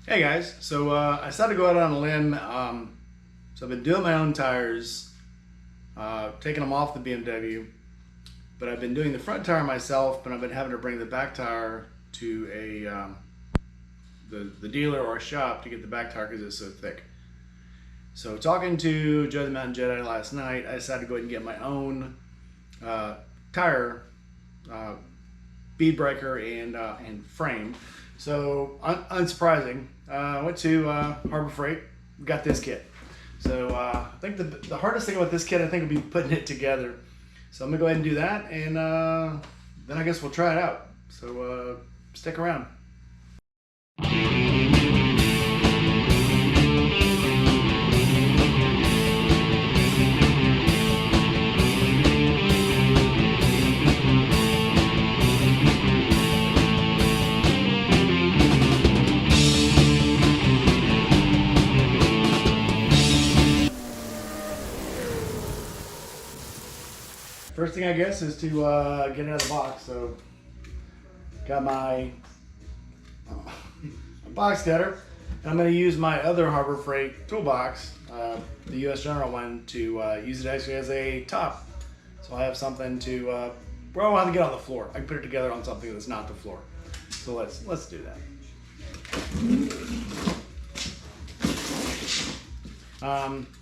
Hey guys, so I decided to go out on a limb. So I've been doing my own tires, taking them off the BMW, but I've been doing the front tire myself. But I've been having to bring the back tire to the dealer or a shop to get the back tire because it's so thick. So talking to Joe the Mountain Jedi last night, I decided to go ahead and get my own tire bead breaker and frame. So unsurprising, I went to Harbor Freight, got this kit. So I think the hardest thing about this kit, I think, will be putting it together. So I'm gonna go ahead and do that, and then I guess we'll try it out. So stick around. First thing, I guess, is to get it out of the box. So got my box cutter, and I'm going to use my other Harbor Freight toolbox, the U.S. General one, to use it actually as a top. So I have something to, well, I don't have to get on the floor. I can put it together on something that's not the floor. So let's do that.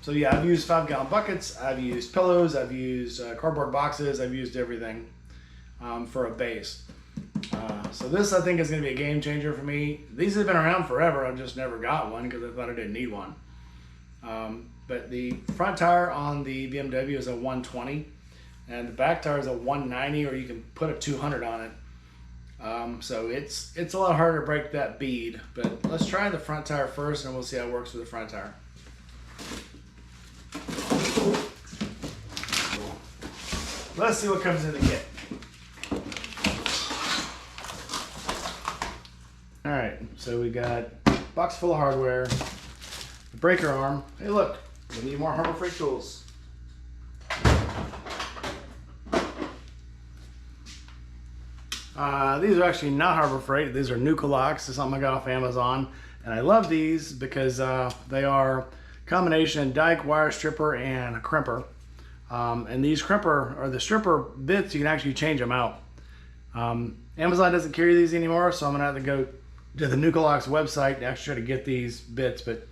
So yeah, I've used 5-gallon buckets, I've used pillows, I've used cardboard boxes, I've used everything for a base. So this, I think, is going to be a game changer for me. These have been around forever, I've just never got one because I thought I didn't need one. But the front tire on the BMW is a 120, and the back tire is a 190, or you can put a 200 on it. So it's a lot harder to break that bead, but let's try the front tire first and we'll see how it works with the front tire. Let's see what comes in the kit. Alright, so we got a box full of hardware, the breaker arm. Hey look, we need more Harbor Freight tools. These are actually not Harbor Freight, these are Nucalox. It's something I got off Amazon. And I love these because they are a combination dike, wire stripper, and a crimper. And these crimper, or the stripper bits, you can actually change them out. Amazon doesn't carry these anymore, so I'm gonna have to go to the Nucalox website and actually try to get these bits. But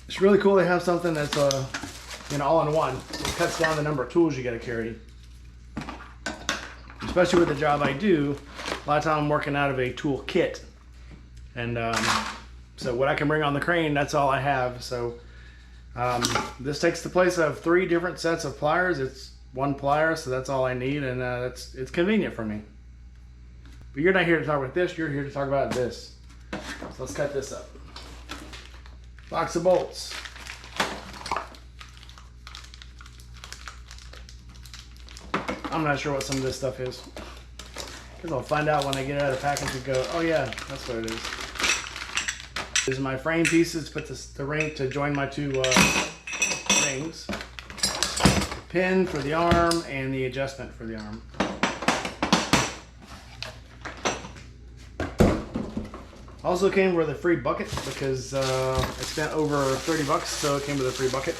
it's really cool to have something that's all-in-one. It cuts down the number of tools you gotta carry. Especially with the job I do, a lot of time I'm working out of a tool kit. And so what I can bring on the crane, that's all I have. So this takes the place of 3 different sets of pliers. It's 1 plier, so that's all I need, and it's convenient for me. But you're not here to talk about this, you're here to talk about this. So let's cut this up. Box of bolts. I'm not sure what some of this stuff is, because I'll find out when I get it out of the package and go, oh yeah, that's what it is. These are my frame pieces to put the ring to join my 2 rings. The pin for the arm and the adjustment for the arm. Also came with a free bucket because I spent over 30 bucks, so it came with a free bucket.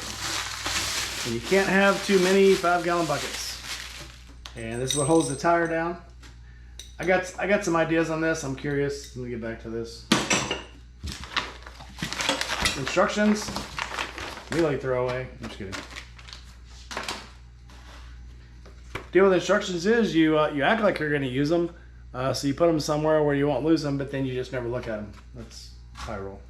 And you can't have too many 5-gallon buckets. And this is what holds the tire down. I got some ideas on this. I'm curious. Let me get back to this. Instructions. Really throw away. I'm just kidding. Deal with instructions is you act like you're going to use them, so you put them somewhere where you won't lose them, but then you just never look at them. That's how I roll.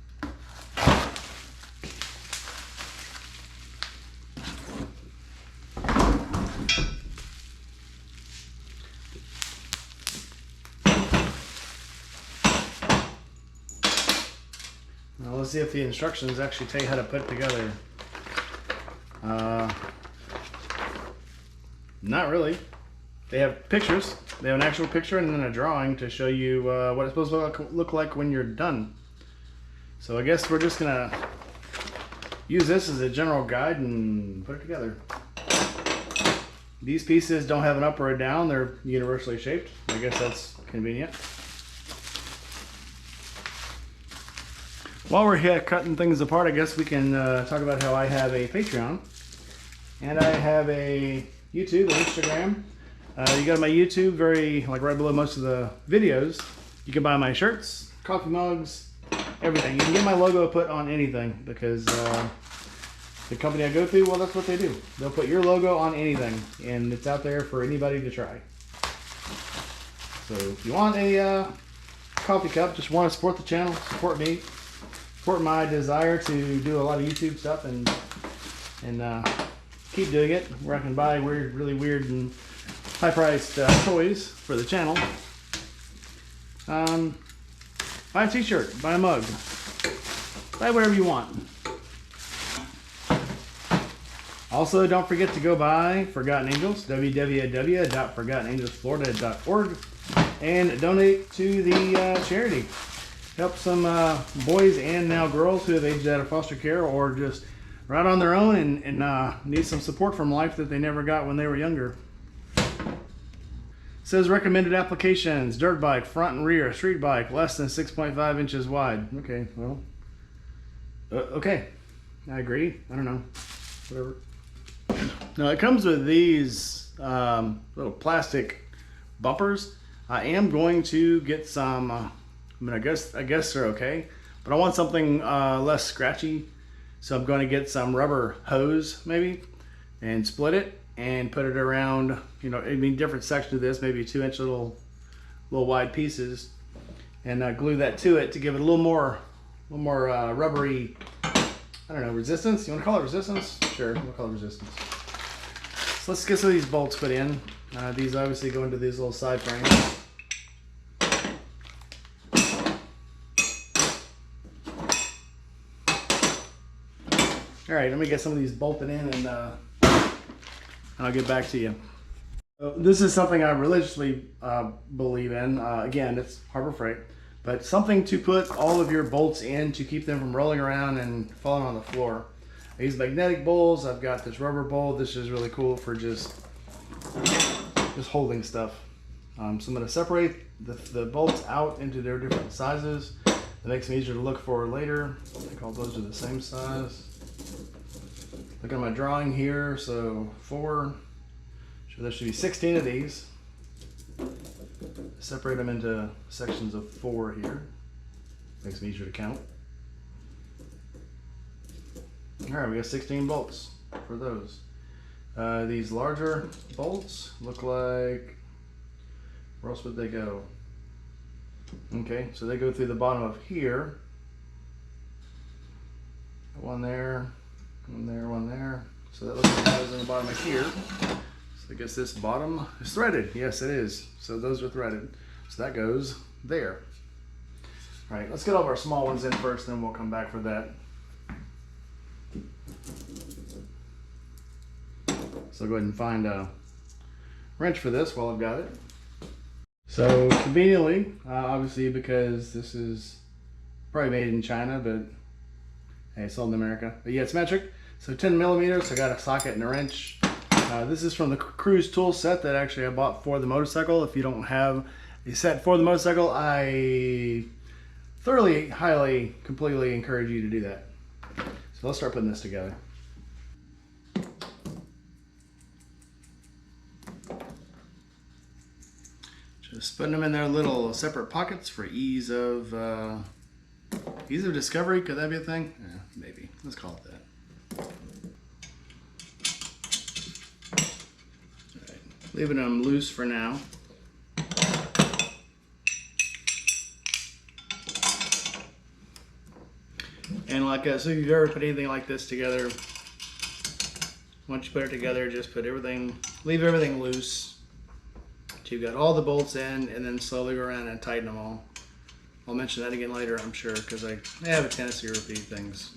Now let's see if the instructions actually tell you how to put it together. Not really. They have pictures. They have an actual picture and then a drawing to show you what it's supposed to look like when you're done. So I guess we're just gonna use this as a general guide and put it together. These pieces don't have an up or a down, they're universally shaped. I guess that's convenient. While we're here cutting things apart, I guess we can talk about how I have a Patreon and I have a YouTube and Instagram. You go to my YouTube, right below most of the videos. You can buy my shirts, coffee mugs, everything. You can get my logo put on anything because the company I go through, well, that's what they do. They'll put your logo on anything, and it's out there for anybody to try. So if you want a coffee cup, just want to support the channel, support me, support my desire to do a lot of YouTube stuff and keep doing it, where I can buy really weird and high-priced toys for the channel. Buy a t-shirt, buy a mug, buy whatever you want. Also, don't forget to go buy Forgotten Angels, www.forgottenangelsflorida.org, and donate to the charity. Help some boys and now girls who have aged out of foster care or just right on their own and need some support from life that they never got when they were younger. It says recommended applications: dirt bike, front and rear, street bike, less than 6.5 inches wide. Okay, well, okay, I agree. I don't know, whatever. Now it comes with these little plastic bumpers. I am going to get some. I mean, I guess they're okay, but I want something less scratchy. So I'm going to get some rubber hose maybe, and split it and put it around. You know, I mean, different sections of this, maybe 2-inch little wide pieces, and glue that to it to give it a little more rubbery. I don't know, resistance? You want to call it resistance? Sure, we'll call it resistance. So let's get some of these bolts put in. These obviously go into these little side frames. All right, let me get some of these bolted in and I'll get back to you. This is something I religiously believe in. Again, it's Harbor Freight. But something to put all of your bolts in to keep them from rolling around and falling on the floor. I use magnetic bowls. I've got this rubber bowl. This is really cool for just holding stuff. So I'm going to separate the bolts out into their different sizes. That makes them easier to look for later. I think all those are the same size. Look at my drawing here. So 4. So there should be 16 of these. Separate them into sections of 4 here. Makes them easier to count. Alright, we got 16 bolts for those. These larger bolts look like, where else would they go? Okay, so they go through the bottom of here. One there, one there, one there. So that looks like it goes in the bottom of here. So I guess this bottom is threaded. Yes, it is. So those are threaded. So that goes there. All right, let's get all of our small ones in first, then we'll come back for that. So go ahead and find a wrench for this while I've got it. So conveniently, obviously because this is probably made in China, but hey, it's sold in America. But yeah, it's metric. So 10 millimeters, I got a socket and a wrench. This is from the Cruise tool set that actually I bought for the motorcycle. If you don't have a set for the motorcycle, I thoroughly, highly, completely encourage you to do that. So let's start putting this together. Just putting them in their little separate pockets for ease of discovery. Could that be a thing? Yeah, maybe. Let's call it that. All right. Leaving them loose for now. And like so if you've ever put anything like this together, once you put it together, just put everything, leave everything loose. You've got all the bolts in, and then slowly go around and tighten them all. I'll mention that again later, I'm sure, because I have a tendency to repeat things.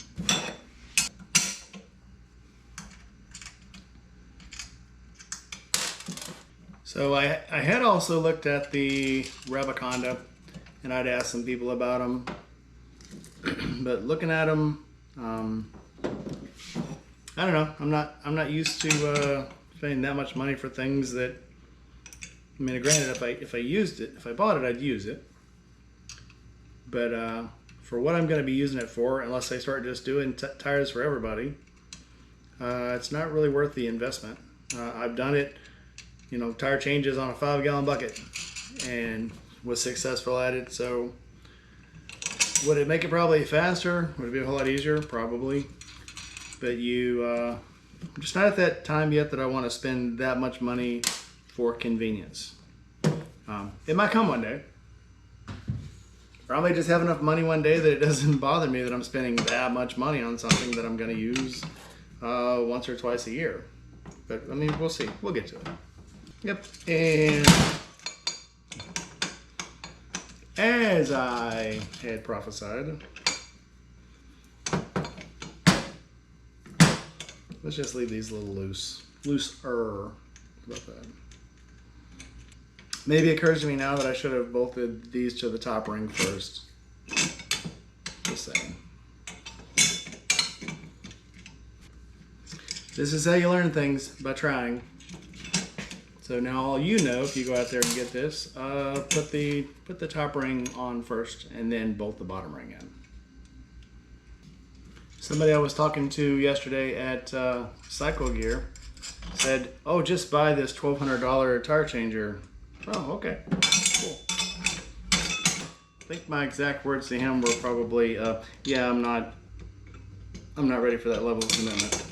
So I had also looked at the Rev-It, and I'd asked some people about them. But looking at them, I don't know. I'm not used to spending that much money for things that. I mean, granted, if I used it, if I bought it, I'd use it. But for what I'm going to be using it for, unless I start just doing tires for everybody, it's not really worth the investment. I've done it, you know, tire changes on a 5-gallon bucket and was successful at it. So would it make it probably faster? Would it be a whole lot easier? Probably. But I'm just not at that time yet that I want to spend that much money for convenience. It might come one day. Or I may just have enough money one day that it doesn't bother me that I'm spending that much money on something that I'm going to use once or twice a year. But I mean, we'll see. We'll get to it. Yep. And as I had prophesied, let's just leave these a little looser. How about that? Maybe it occurs to me now that I should have bolted these to the top ring first. Just saying. This is how you learn things, by trying. So now all you know, if you go out there and get this, put the top ring on first and then bolt the bottom ring in. Somebody I was talking to yesterday at Cycle Gear said, "Oh, just buy this $1,200 tire changer." Oh, okay, cool. I think my exact words to him were probably, "Yeah, I'm not ready for that level of commitment.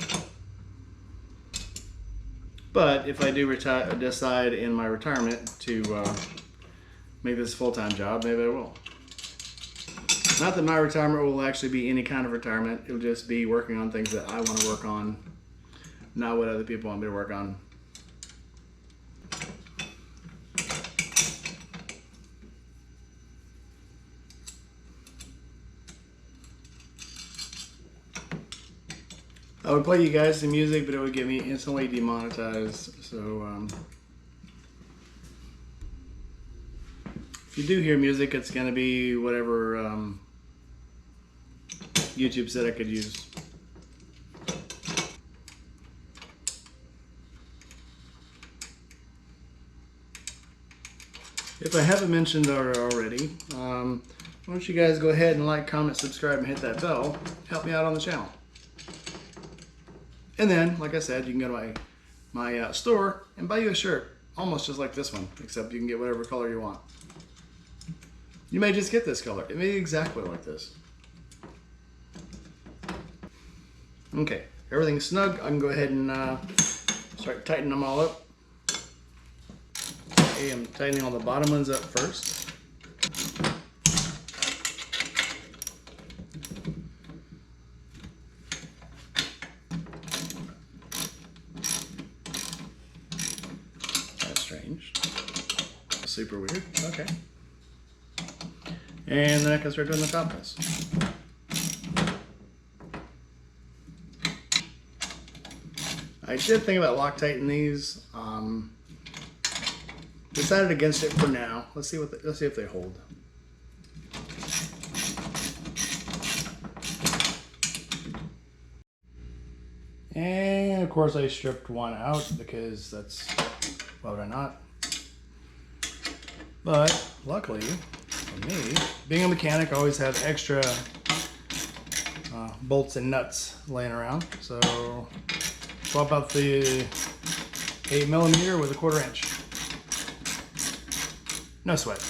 But if I do decide in my retirement to make this a full-time job, maybe I will." Not that my retirement will actually be any kind of retirement. It'll just be working on things that I want to work on, not what other people want me to work on. I would play you guys some music, but it would get me instantly demonetized. So if you do hear music, it's going to be whatever YouTube said I could use. If I haven't mentioned already, why don't you guys go ahead and like, comment, subscribe, and hit that bell. Help me out on the channel. And then, like I said, you can go to my store and buy you a shirt, almost just like this one, except you can get whatever color you want. You may just get this color. It may be exactly like this. Okay, everything's snug. I can go ahead and start tightening them all up. Okay, I'm tightening all the bottom ones up first. Super weird. Okay. And then I can start doing the top ones. I did think about Loctiting these. Decided against it for now. Let's see if they hold. And of course I stripped one out because that's, why would I not? But luckily for me, being a mechanic, I always have extra bolts and nuts laying around. So swap out the 8mm with a 1/4 inch. No sweat.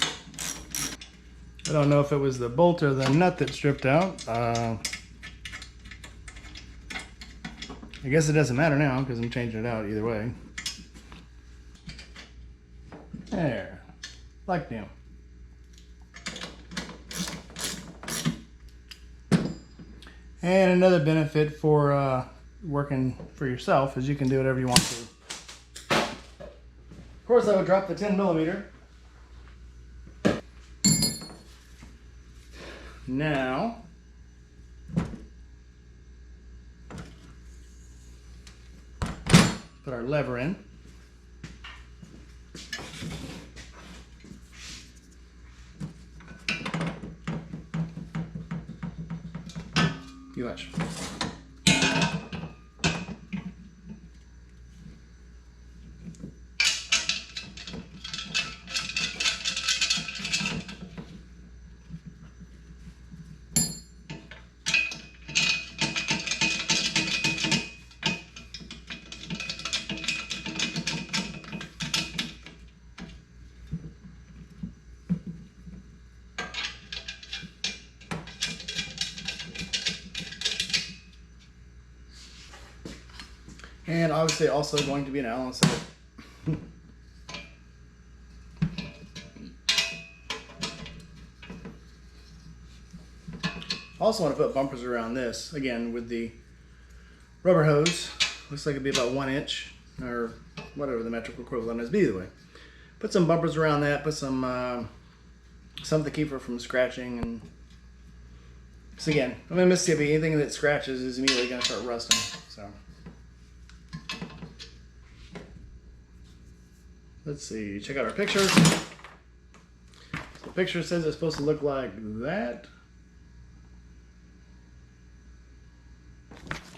I don't know if it was the bolt or the nut that stripped out. I guess it doesn't matter now because I'm changing it out either way. There. Like new. And another benefit for working for yourself is you can do whatever you want to. Of course, I would drop the 10mm. Now, put our lever in. You watch. And obviously also going to be an Allen set. Also want to put bumpers around this, again with the rubber hose. Looks like it'd be about 1 inch, or whatever the metric equivalent is, but either way. Put some bumpers around that, put some something to keep her from scratching. And so again, I'm in Mississippi, anything that scratches is immediately going to start rusting. So let's see, check out our picture. So the picture says it's supposed to look like that.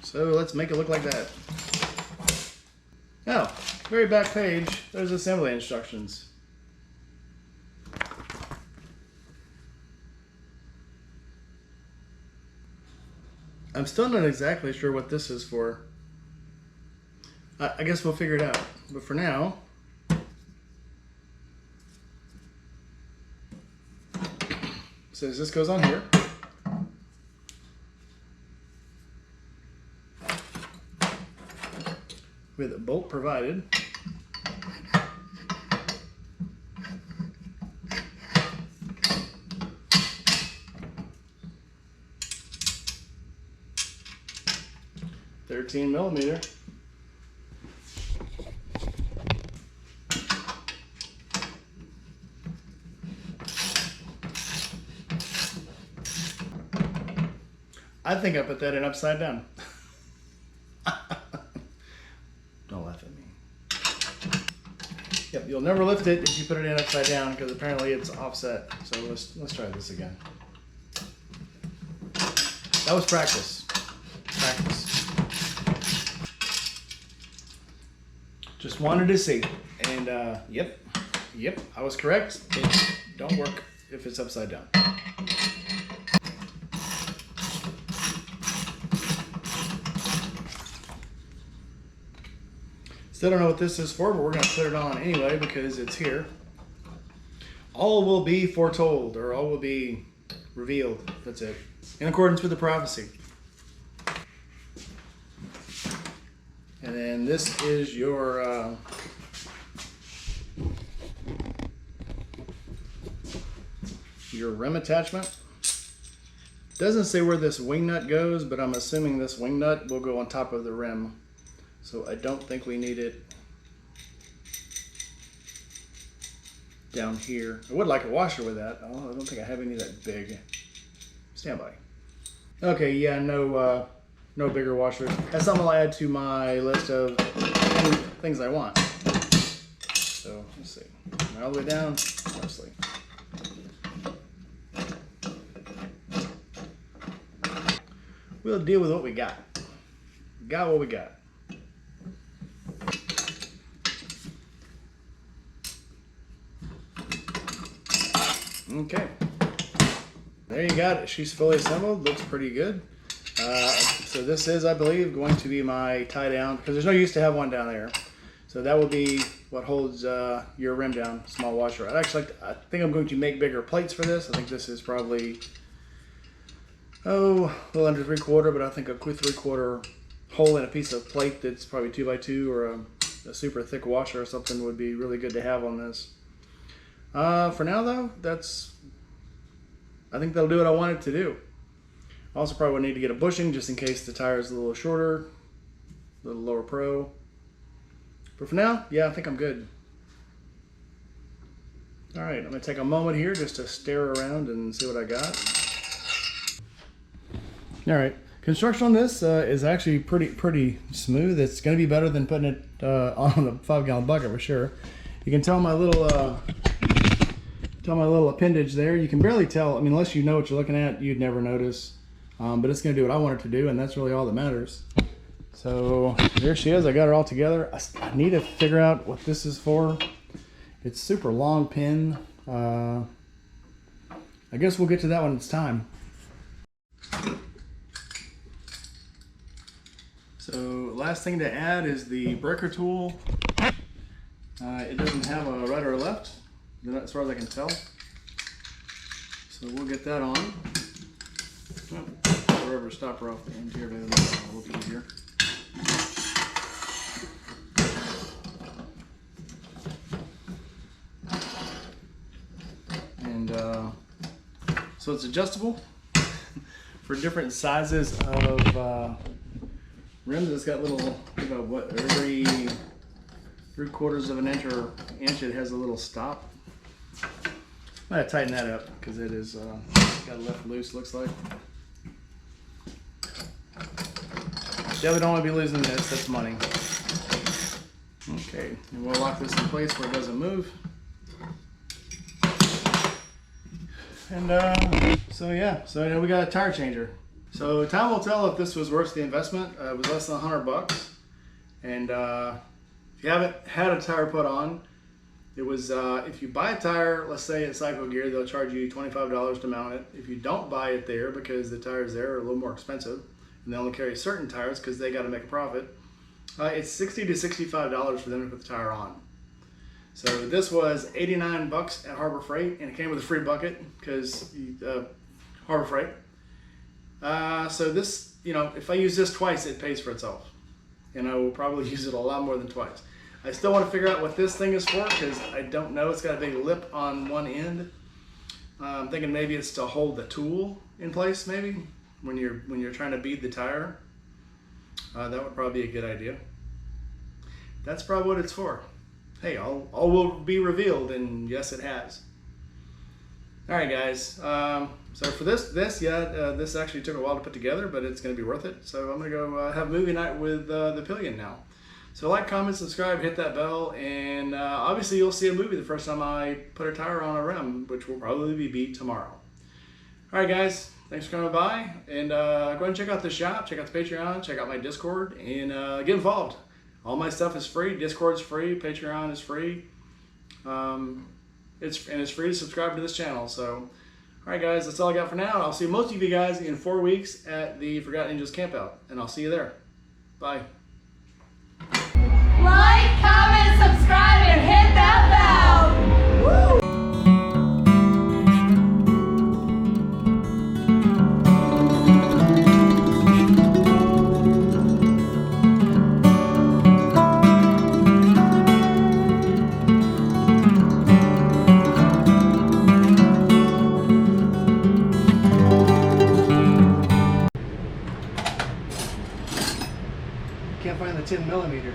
So let's make it look like that. Now, very back page, there's assembly instructions. I'm still not exactly sure what this is for. I guess we'll figure it out. But for now, so this goes on here. With a bolt provided. $13mm. I think I put that in upside down. Don't laugh at me. Yep, you'll never lift it if you put it in upside down because apparently it's offset. So let's try this again. That was practice. Practice. Just wanted to see. And yep, I was correct. It don't work if it's upside down. Still don't know what this is for, but we're going to put it on anyway because it's here. All will be foretold, or all will be revealed. That's it. In accordance with the prophecy. And then this is your rim attachment. Doesn't say where this wing nut goes, but I'm assuming this wing nut will go on top of the rim. So I don't think we need it down here. I would like a washer with that. I don't think I have any that big. Stand by. Okay, yeah, no bigger washers. That's something I'll add to my list of things I want. So let's see. All the way down, mostly. We'll deal with what we got. We got what we got. Okay, there you got it. She's fully assembled. Looks pretty good. So this is, I believe, going to be my tie down because there's no use to have one down there. So that will be what holds your rim down. Small washer. I think I'm going to make bigger plates for this. I think this is probably a little under 3/4, but I think a 3/4 hole in a piece of plate that's probably 2x2 or a super thick washer or something would be really good to have on this. For now though, I think that'll do what I want it to do. Also probably need to get a bushing just in case the tire is a little shorter, a little lower pro. But for now, yeah, I think I'm good. All right, I'm gonna take a moment here just to stare around and see what I got. All right, construction on this is actually pretty smooth. It's gonna be better than putting it on a 5-gallon bucket for sure. You can tell my little appendage there. You can barely tell. I mean, unless you know what you're looking at, you'd never notice. But it's going to do what I want it to do, and that's really all that matters. So there she is. I got her all together. I need to figure out what this is for. It's super long pin. I guess we'll get to that when it's time. So last thing to add is the breaker tool. It doesn't have a right or a left, as far as I can tell. So we'll get that on. Rubber stopper off the end here, maybe a little easier. So it's adjustable for different sizes of rims. It's got little, about what, every 3/4 of an inch or inch it has a little stop. I'm gonna tighten that up because it is got left loose, looks like. Definitely don't want to be losing this, that's money. Okay, and we'll lock this in place where it doesn't move. And so yeah, so now we got a tire changer. So time will tell if this was worth the investment. It was less than $100. And if you haven't had a tire put on, it was, if you buy a tire, let's say at Cycle Gear, they'll charge you $25 to mount it. If you don't buy it there, because the tires there are a little more expensive, and they only carry certain tires because they got to make a profit, it's $60 to $65 for them to put the tire on. So this was $89 at Harbor Freight, and it came with a free bucket because Harbor Freight. So this, you know, if I use this twice, it pays for itself, and I will probably use it a lot more than twice. I still want to figure out what this thing is for because I don't know. It's got a big lip on one end. I'm thinking maybe it's to hold the tool in place, maybe when you're trying to bead the tire. That would probably be a good idea. That's probably what it's for. Hey, all will be revealed, and yes, it has. All right, guys. So for this actually took a while to put together, but it's going to be worth it. So I'm going to go have movie night with the Pillion now. So like, comment, subscribe, hit that bell, and obviously you'll see a movie the first time I put a tire on a rim, which will probably be tomorrow. All right, guys. Thanks for coming by, and go ahead and check out the shop, check out the Patreon, check out my Discord, and get involved. All my stuff is free. Discord's free. Patreon is free. It's free to subscribe to this channel. So, all right, guys, that's all I got for now. I'll see most of you guys in 4 weeks at the Forgotten Angels campout, and I'll see you there. Bye. Like, comment, subscribe, and hit that bell. Woo! Can't find the 10mm.